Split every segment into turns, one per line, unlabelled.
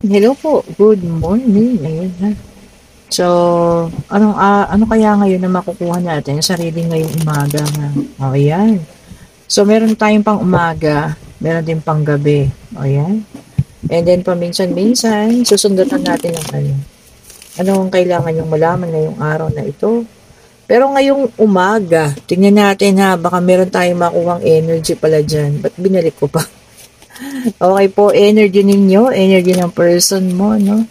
Hello po, good morning. Ayun ha. So, ano kaya ngayon na makukuha natin sa reading ngayong umaga ha? O, ayan. So, meron tayong pang umaga, meron din pang gabi. O, ayan. And then, paminsan-minsan, susundutan natin ang ano ang kailangan yung malaman ngayong araw na ito. Pero ngayong umaga, tingnan natin ha, baka meron tayong makuhang energy pala dyan. Ba't binalik ko pa? Okay po, energy ninyo, energy ng person mo, no?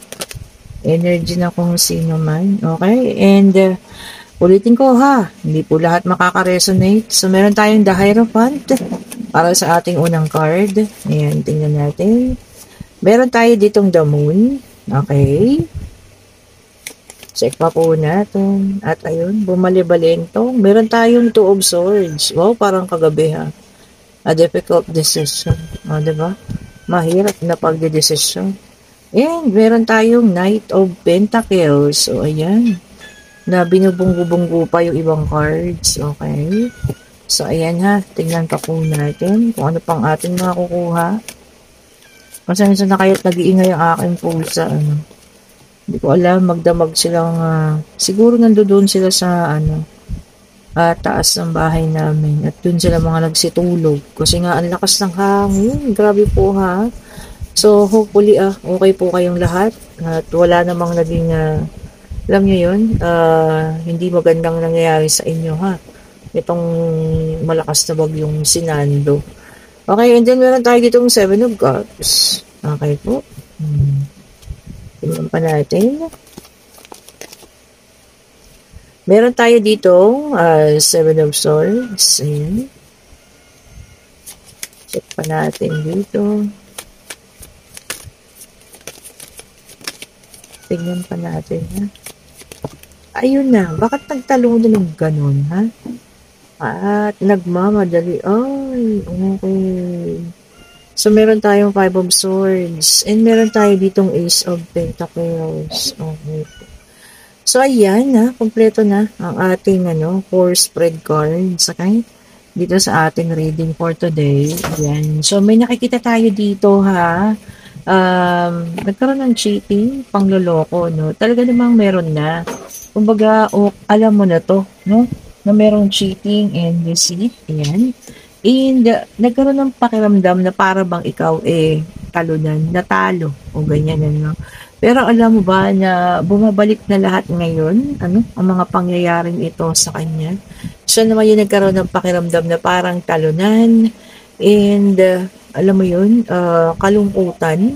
Energy na kung sino man. Okay? And ulitin ko ha, hindi po lahat makaka-resonate. So, meron tayong The Hierophant para sa ating unang card. Ayan, tingnan natin. Meron tayo ditong The Moon. Okay? Check pa po natin. At ayun, bumalibalentong. Meron tayong Two of Swords. Wow, parang kagabi ha. A difficult decision. O, diba? Mahirap na pagdedesisyon. And meron tayong Knight of Pentacles. So, ayan. Na binubunggo-bunggo pa yung ibang cards. Okay. So, ayan ha. Tingnan pa po natin kung ano pang ating makukuha. Pasensya na kayo't nag-iingay ang aking pusa. Hindi ko alam. Magdamag silang siguro nandoon sila sa taas ng bahay namin. At dun sila mga nagsitulog. Kasi nga, ang lakas ng hangin. Grabe po ha. So, hopefully, okay po kayong lahat. At wala namang naging, alam nyo yun, hindi magandang nangyayari sa inyo, ha? Itong malakas na bagyong sinando. Okay, and then meron tayo ditong Seven of Cups. Okay po. Tingnan pa natin. Meron tayo ditong Seven of Swords. Ayan. Check pa natin dito. Tingnan pa natin, ha? Ayun na. Bakit nagtalong na ng ganun, ha? At nagmamadali. Ay, okay. So, meron tayong Five of Swords. And meron tayo ditong Ace of Pentacles. Okay. So, ayan na. Kompleto na ang ating 4 spread cards. Okay? Dito sa ating reading for today. Ayan. So, may nakikita tayo dito, ha? Nagkaroon ng cheating, pangloloko, no? Talaga namang meron na. Kumbaga, alam mo na to, no? Na merong cheating and deceit. Ayan. And nagkaroon ng pakiramdam na para bang ikaw talunan, natalo o ganyan ano. Pero alam mo ba na bumabalik na lahat ngayon, ang mga pangyayaring ito sa kanya. Siya naman yung nagkaroon ng pakiramdam na parang talunan and alam mo yun, kalungkutan.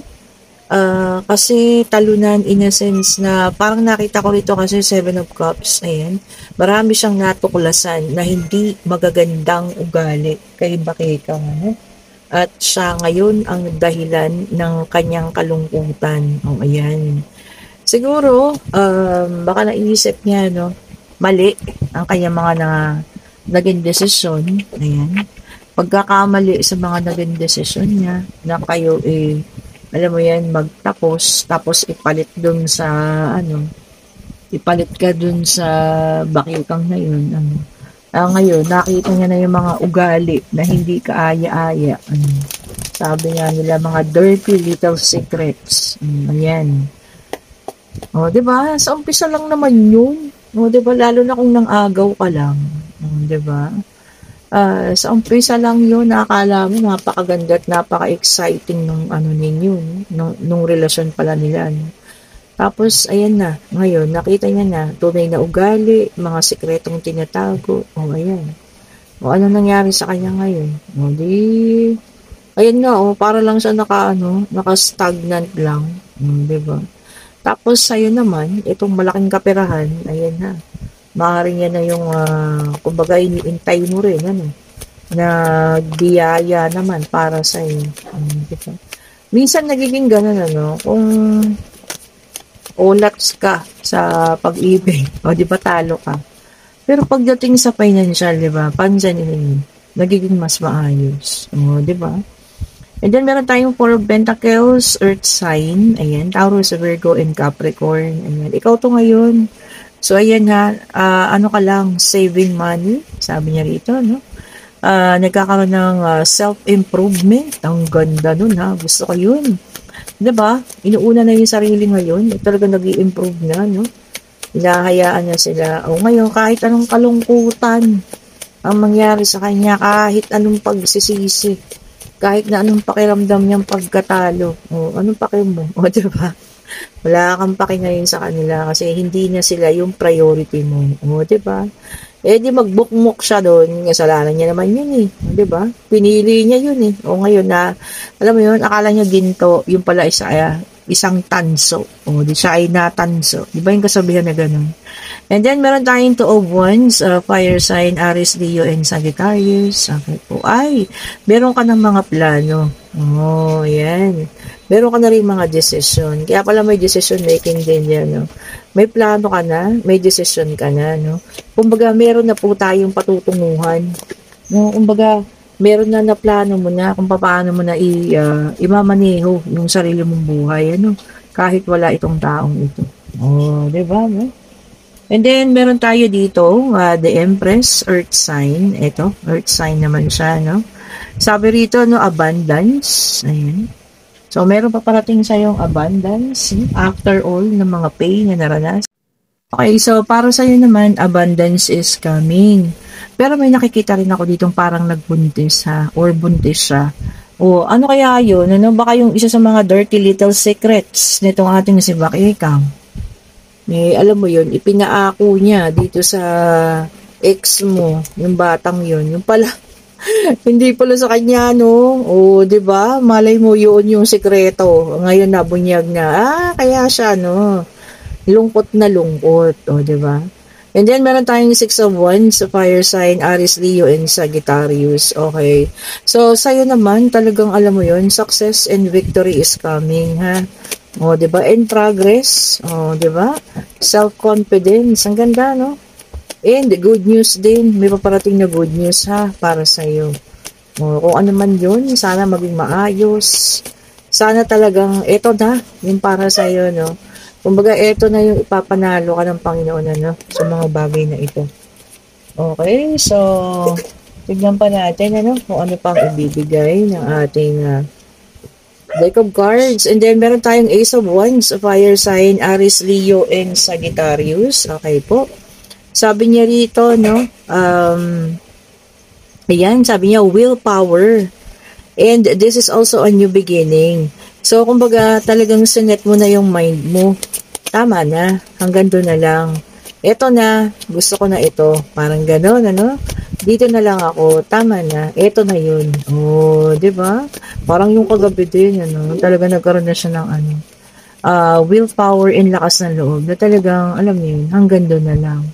Kasi talunan in a sense na parang nakita ko rito kasi Seven of Cups, ayan, marami siyang natuklasan na hindi magagandang ugali kay Bakeka, ano? At siya ngayon ang dahilan ng kanyang kalungkutan. Oh, ayan. Siguro, baka naisip niya, no, mali ang kanyang mga naging desisyon. Ayan. Pagkakamali sa mga naging desisyon niya na kayo alam mo yan, magtapos, tapos ipalit dun sa, ipalit ka dun sa bakikang na yun, ngayon, nakita niya na yung mga ugali na hindi kaaya-aya. Sabi nga nila, mga dirty little secrets. Ayan. O, diba? Sa umpisa lang naman yun. O, diba? Lalo na kung nang-agaw ka lang. O, diba? Sa umpisa lang yun, nakakala mo napakaganda at napaka-exciting nung ninyo, nung relasyon pala nila. No? Tapos, ayan na, ngayon, nakita niya na, tunay na ugali, mga sikretong tinatago, ayan. O, ano nangyari sa kanya ngayon? O, ayan nga, para lang siya naka-stagnant lang, diba? Tapos, ayun naman, itong malaking kaperahan, ayan na, maaaring yan na yung, kumbaga, iniintay mo rin, na biyaya naman para sa iyo. Diba? Minsan, nagiging ganun, kung ulats ka sa pag-ibig, o di ba talo ka. Pero pagdating sa financial, di ba, pansinin, nagiging mas maayos. O, di ba? And then, meron tayong Four of Pentacles, Earth sign, ayan, Taurus, Virgo, and Capricorn, ayan. Ikaw to ngayon. So, ayan nga, ano ka lang, saving money, sabi niya rito, no? Nagkakaroon ng self-improvement. Ang ganda nun, ha? Gusto ko yun. 'Di ba? Inuuna na yung sarili ngayon, talagang nag-i-improve na, no? Hinahayaan na sila. O ngayon, kahit anong kalungkutan ang mangyari sa kanya, kahit anong pagsisisi, kahit na anong pakiramdam niyang pagkatalo. O, anong pakiramdam mo? O, diba? Wala kang paki ngayon sa kanila kasi hindi na sila yung priority mo. O, diba? Eh, di magbukmok siya doon. Kasalanan niya naman yun eh. O, diba? Pinili niya yun eh. O, ngayon na, alam mo yun, akala niya ginto, yung pala isang tanso. O, di siya ay natanso. Di ba yung kasabihan na ganun? And then, meron tayong two of wands, fire sign, Aries, Leo, and Sagittarius. Okay po. Ay, meron ka ng mga plano. Oh, yan. Meron ka na rin mga decision. Kaya pala may decision making din yan, no? May plano ka na, may decision ka na, no? Kumbaga, meron na po tayong patutunguhan. No? Kumbaga, meron na plano mo na kung paano mo na imamaneho yung sarili mong buhay, ano? Kahit wala itong taong ito. Oh, di ba, no? And then, meron tayo dito, the Empress, Earth sign. Ito, Earth sign naman siya, no? Sabi rito, no, abundance. Ayan. So, meron pa parating sa yung abundance after all ng mga pain na naranas. Okay, so para sa iyo naman, abundance is coming. Pero may nakikita rin ako ditong parang nagbuntis ha, or buntis siya. O ano kaya yun? Ano baka yung isa sa mga dirty little secrets nitong ating si Bakikang? May alam mo yun, ipinaako niya dito sa ex mo, yung batang yun. Yung pala, hindi pala sa kanya, no? O, di ba? Malay mo yun yung sekreto. Ngayon nabunyag na. Kaya siya, no? Lungkot na lungkot. O, di ba? And then, meron tayong 6 of Wands, fire sign, Aries, Leo, and Sagittarius. Okay. So, sa'yo naman, talagang alam mo yun, success and victory is coming, ha? O, di ba? In progress. O, di ba? Self-confidence. Ang ganda, no? And good news din, may paparating na good news ha, para sa iyo. Kung ano man yun, sana maging maayos. Sana talagang, eto na, yung para sa iyo, no? Kumbaga, eto na yung ipapanalo ka ng Panginoon, ano, sa mga bagay na ito. Okay, so, tignan pa natin, ano, kung ano pang ibibigay ng ating deck of cards. And then, meron tayong Ace of Wands, fire sign, Aries, Leo, and Sagittarius. Okay po. Sabi niya rito, no, ayan, sabi niya, willpower. And this is also a new beginning. So, kumbaga, talagang sinet mo na yung mind mo. Tama na, hanggang doon na lang. Eto na, gusto ko na ito. Parang gano'n, ano? Dito na lang ako, tama na, eto na yun. Oh, di ba? Parang yung kagabi din, ano, talaga nagkaroon na siya ng, ano, willpower and lakas ng loob. Na talagang, alam mo yun, hanggang doon na lang.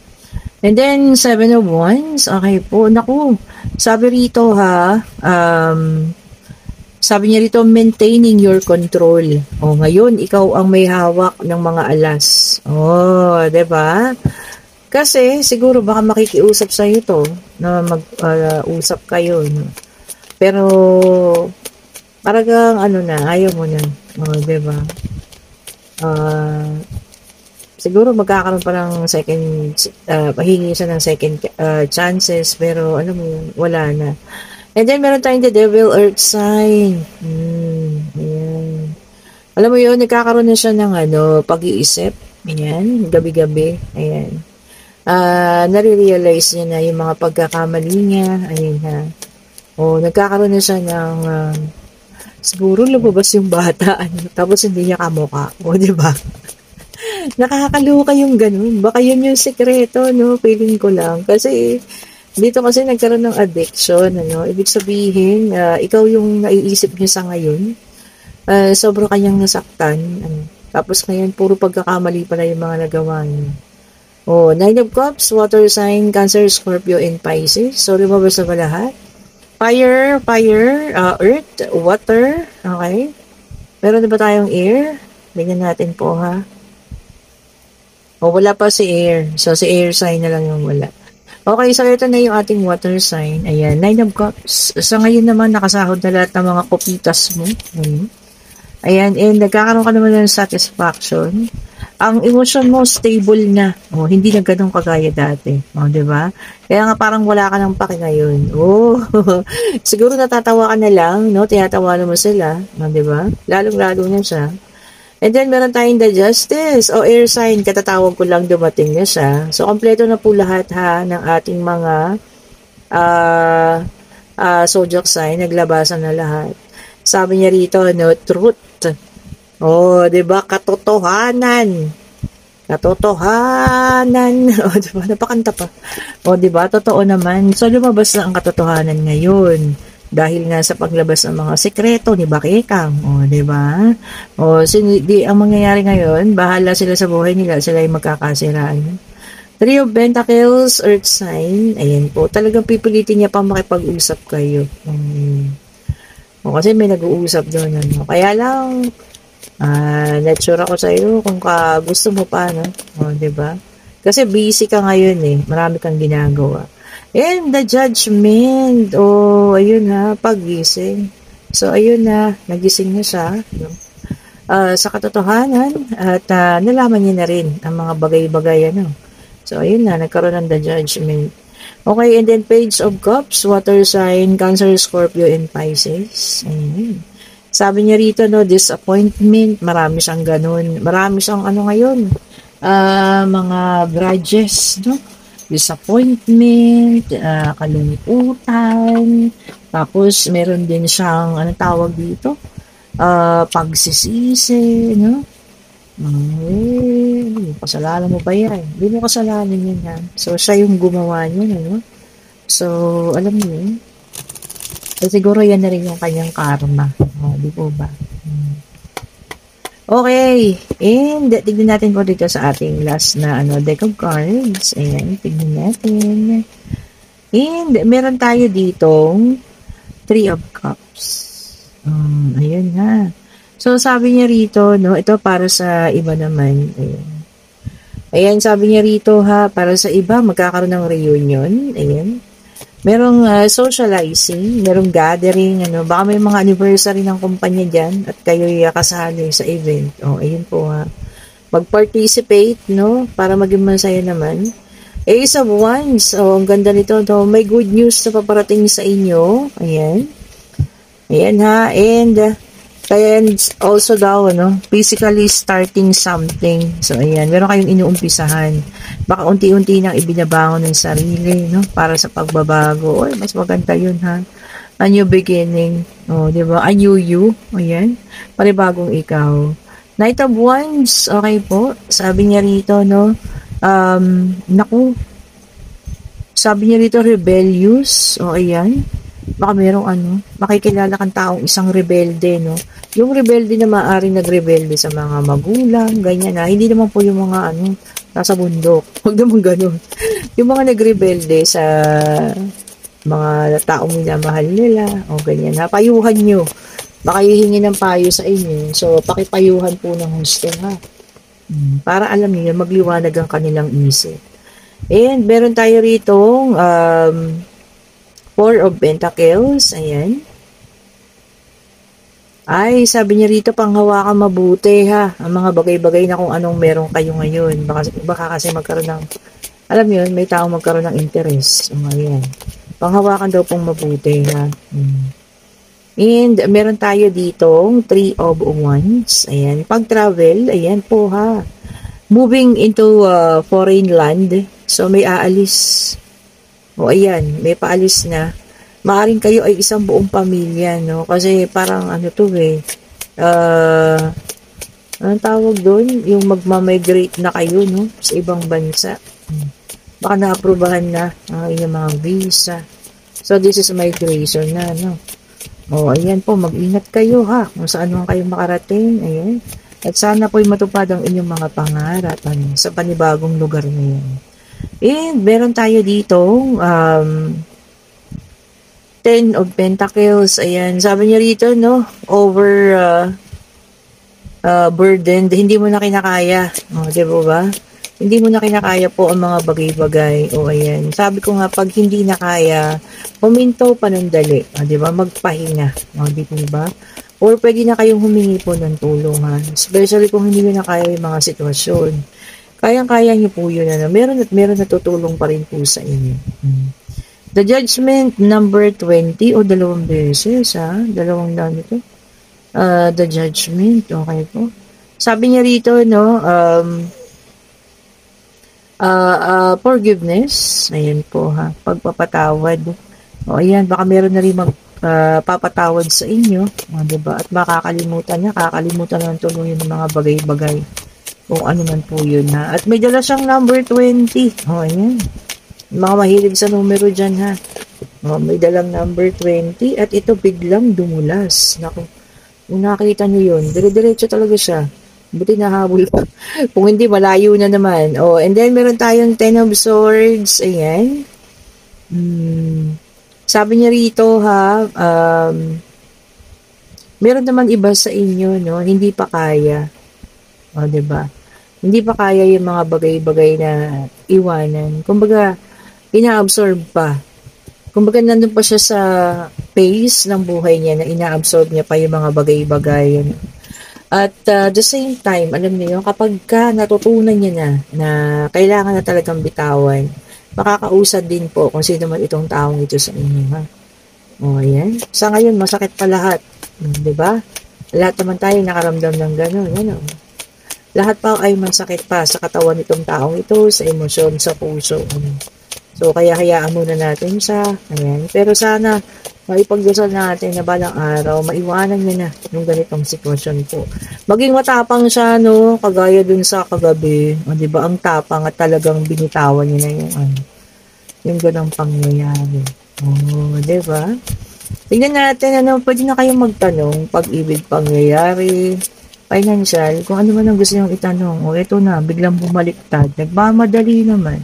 And then, 7 of Wands. Okay po. Naku, sabi rito ha, sabi niya rito, maintaining your control. O, ngayon, ikaw ang may hawak ng mga alas. O, diba? Kasi, siguro baka makikiusap sa'yo to, na mag-usap kayo. No? Pero, parang ano na, ayaw mo na. O, diba? Siguro magkakaroon pa ng second, pahingi siya ng second chances, pero alam mo yun, wala na. And then, meron tayong the devil earth sign. Ayan. Alam mo yun, nagkakaroon na siya ng pag-iisip. Ayan, gabi-gabi. Ayan. Nare-realize niya na yung mga pagkakamali niya. Ayan ha. O, nagkakaroon na siya ng, siguro lumabas yung bata, tapos hindi niya kamukha. O, diba? Nakakaloka yung ganun. Baka yun yung sekreto, no? Feeling ko lang. Kasi, dito kasi nagkaroon ng addiction, ano? Ibig sabihin, ikaw yung naiisip niya sa ngayon. Sobrang kanyang nasaktan. Ano? Tapos ngayon, puro pagkakamali pala yung mga nagawa niya. Oh, 9 of Cups, water sign, Cancer, Scorpio, and Pisces. So, lumabas na ba lahat? Fire, earth, water. Okay. Meron na ba tayong air? Tingnan natin po, ha? O, wala pa si air. So, si air sign na lang yung wala. Okay, so ito na yung ating water sign. Ayan, 9 of Cups. Sa ngayon naman, nakasahod na lahat ng mga kopitas mo. Ayan, and nagkakaroon ka naman ng satisfaction. ang emosyon mo stable na. Oh, hindi na ganun kagaya dati. Oh, 'di ba? Kaya nga parang wala ka ng paki ngayon. Oh, siguro natatawa ka na lang, no? Tinatawanan mo sila, oh, 'di ba? Lalong-lalo na siya. And then, meron tayong the justice o air sign. Katatawag ko lang dumating na siya. So, kompleto na po lahat ha ng ating mga zodiac sign. Naglabasan na lahat. Sabi niya rito, no, truth. Oh, 'di ba? Katotohanan. Katotohanan. Oh, 'di ba? Napakanta pa. Oh, 'di ba? Totoo naman. So, lumabas na ang katotohanan ngayon. Dahil nga sa paglabas ng mga sekreto ni Bakekang. O, di ba? O, ang mangyayari ngayon, bahala sila sa buhay nila. Sila yung magkakasiraan. Three of Pentacles, Earth sign. Ayan po. Talagang pipilitin niya pa makipag-usap kayo. O, kasi may nag-uusap doon. Ano. Kaya lang, not sure ako sa iyo kung gusto mo pa. No? O, di ba? Kasi busy ka ngayon eh. Marami kang ginagawa. And the judgment. Oh, ayun ha, pagising. So, ayun na, nagising na siya. No? Sa katotohanan at nalaman niya na rin ang mga bagay-bagay. Ano? So, ayun na, nagkaroon ng the judgment. Okay, and then Page of Cups, water sign, Cancer, Scorpio, and Pisces. Ayun. Sabi niya rito, no, disappointment. Marami siyang ganun. Marami siyang ano ngayon, mga grudges, no? Disappointment, kalungkutan, tapos meron din siyang, ano tawag dito, pagsisisi, no? Kasalanan mo ba yan? Hindi mo kasalanan yun yan. So, siya yung gumawa niya, no? So, alam mo yun? So, siguro yan na rin yung kanyang karma. Di po ba? Okay, and tignan natin po dito sa ating last na deck of cards. Ayan, tignan natin. And meron tayo ditong Three of Cups. Ayan ha. So, sabi niya rito, no, ito para sa iba naman. Ayan, sabi niya rito ha, para sa iba, magkakaroon ng reunion. Ayan. Merong socializing, merong gathering, baka may mga anniversary ng kumpanya dyan at kayo'y kasali sa event. Ayun po ha. Mag-participate, no? Para maging masaya naman. Ace of Wands, ang ganda nito, no? May good news na paparating sa inyo. Ayan. Ayan ha. And, kaya also daw, physically starting something. So, ayan, meron kayong inuumpisahan. Baka unti-unti nang ibinabangon ng sarili, no? Para sa pagbabago. Oy, mas maganda yun, ha? A new beginning. Di ba? A new you. Ayan. Panibagong ikaw. Knight of Wands. Okay po. Sabi niya rito, no? Naku. Sabi niya rito, rebellious. Ayan. Baka merong makikilala kang taong isang rebelde, no? Yung rebelde na maaaring nagrebelde sa mga magulang, ganyan na. Hindi naman po yung mga nasa bundok. Huwag naman ganun. Yung mga nagrebelde sa mga taong minamahal nila, ganyan na. Payuhan nyo. Baka hihingi ng payo sa inyo. So, pakipayuhan po ng gusto, ha? Para alam niyo, magliwanag ang kanilang isip. And, meron tayo ritong Four of Pentacles. Ayan. Ay, sabi niya rito, panghawakan mabuti ha. Ang mga bagay-bagay na kung anong meron kayo ngayon. Baka kasi magkaroon ng, alam yun, may taong magkaroon ng interest. Ayan. Panghawakan daw pong mabuti ha. And meron tayo ditong Three of Wands. Ayan. Pag-travel, ayan po ha. Moving into foreign land. So may aalis. Ayan, may paalis na. Maaring kayo ay isang buong pamilya, no? Kasi parang anong tawag doon? Yung magmamigrate na kayo, no? Sa ibang bansa. Baka na-aprobahan na yung mga visa. So, this is migration na, no? Ayan po, mag-ingat kayo, ha? Kung saan man kayo makarating, ayan. At sana po'y matupad ang inyong mga pangarap, sa panibagong lugar na yan. And, meron tayo ditong, Ten of Pentacles. Ayan. Sabi niya rito, no? Burdened. Hindi mo na kinakaya. Di ba? Hindi mo na kinakaya po ang mga bagay-bagay. Ayan. Sabi ko nga, pag hindi na kaya, huminto panandali. Di ba? Magpahinga. Di ba? or pwede na kayong humingi po ng tulong ha. Especially kung hindi nyo na kaya yung mga sitwasyon. Kayang-kaya nyo po yun. Ano? Meron at meron na tutulong pa rin po sa inyo. The Judgment number 20 o dalawang beses ha. Dalawang lang ito. The Judgment. Okay po. Sabi niya rito, no, forgiveness. Ayan po ha. Pagpapatawad. O ayan, baka meron na rin papatawad sa inyo. O, diba? At makakalimutan niya. Kakalimutan na tulungan ng mga bagay-bagay. Kung ano man po yun ha. At may dala siyang number 20. O ayan. Mga mahilig sa numero dyan ha. O, may dalang number 20. At ito biglang dumulas. Naku. Kung nakita niyo yun, dire-diretso talaga siya. Buti nahabol pa. Kung hindi, malayo na naman. Oh, and then, meron tayong 10 of Swords. Ayan. Sabi niya rito, ha, meron naman iba sa inyo, no? Hindi pa kaya. O, diba? Hindi pa kaya yung mga bagay-bagay na iwanan. Kumbaga, ina-absorb pa. Kumbaga, nandun pa siya sa pace ng buhay niya na ina-absorb niya pa yung mga bagay-bagay. At the same time, alam niyo, kapag natutunan niya na kailangan na talagang bitawan, makakausad din po kung sino man itong taong ito sa inyo. Ha? O, ayan. Sa ngayon, masakit pa lahat. Diba? Lahat naman tayo nakaramdam ng gano'n. Ano? Lahat pa ay masakit pa sa katawan nitong taong ito, sa emosyon, sa puso. So, kaya hayaan muna natin siya. Ayan. Pero sana, maipagdasal natin na balang araw, maiwanan niya na yung ganitong sitwasyon po. Maging matapang siya, no? Kagaya dun sa kagabi. O, diba? Ang tapang at talagang binitawan niya na yung ganang pangyayari. O, diba? Tingnan natin, pwede na kayong magtanong, pag-ibig pangyayari, financial, kung ano man ang gusto niyong itanong. O, eto na, biglang bumaliktad. Nagmamadali naman.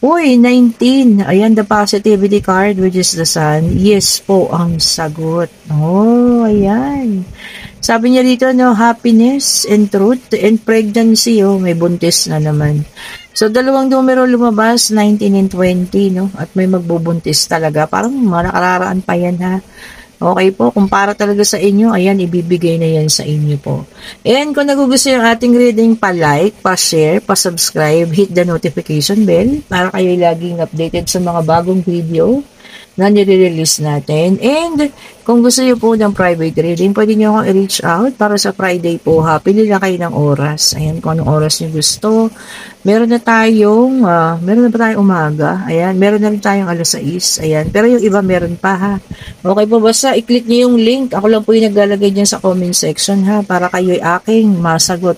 Uy, 19. Ayan, the positivity card, which is the sun. Yes po ang sagot. Oh, ayan. Sabi niya dito, no, happiness and truth and pregnancy. Oh, may buntis na naman. So, dalawang numero lumabas, 19 and 20, no? At may magbubuntis talaga. Parang marakararaan pa yan, ha? Okay po, kung para talaga sa inyo, ayan, ibibigay na yan sa inyo po. And kung nagugustuhan yung ating reading, pa-like, pa-share, pa-subscribe, hit the notification bell para kayo laging updated sa mga bagong video na nire-release natin. And kung gusto nyo po ng private reading, pwede nyo akong i-reach out para sa Friday po, ha. Pili lang kayo ng oras. Ayan, kung anong oras nyo gusto. Meron na pa tayong umaga. Ayan, meron na rin tayong alas 6. Ayan, pero yung iba meron pa, ha. Okay po, basta i-click nyo yung link. Ako lang po yung naglalagay dyan sa comment section, ha, para kayo ay aking masagot.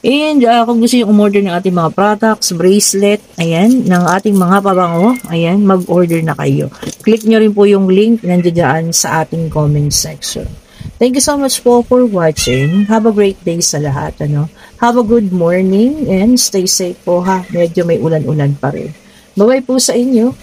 And kung gusto nyo umorder ng ating mga products, bracelet, ayan, ng ating mga pabango, ayan, mag-order na kayo. Click nyo rin po yung link nandiyan sa ating comment section. Thank you so much po for watching. Have a great day sa lahat. Have a good morning and stay safe po, ha. Medyo may ulan-ulan pa rin. Bye-bye po sa inyo.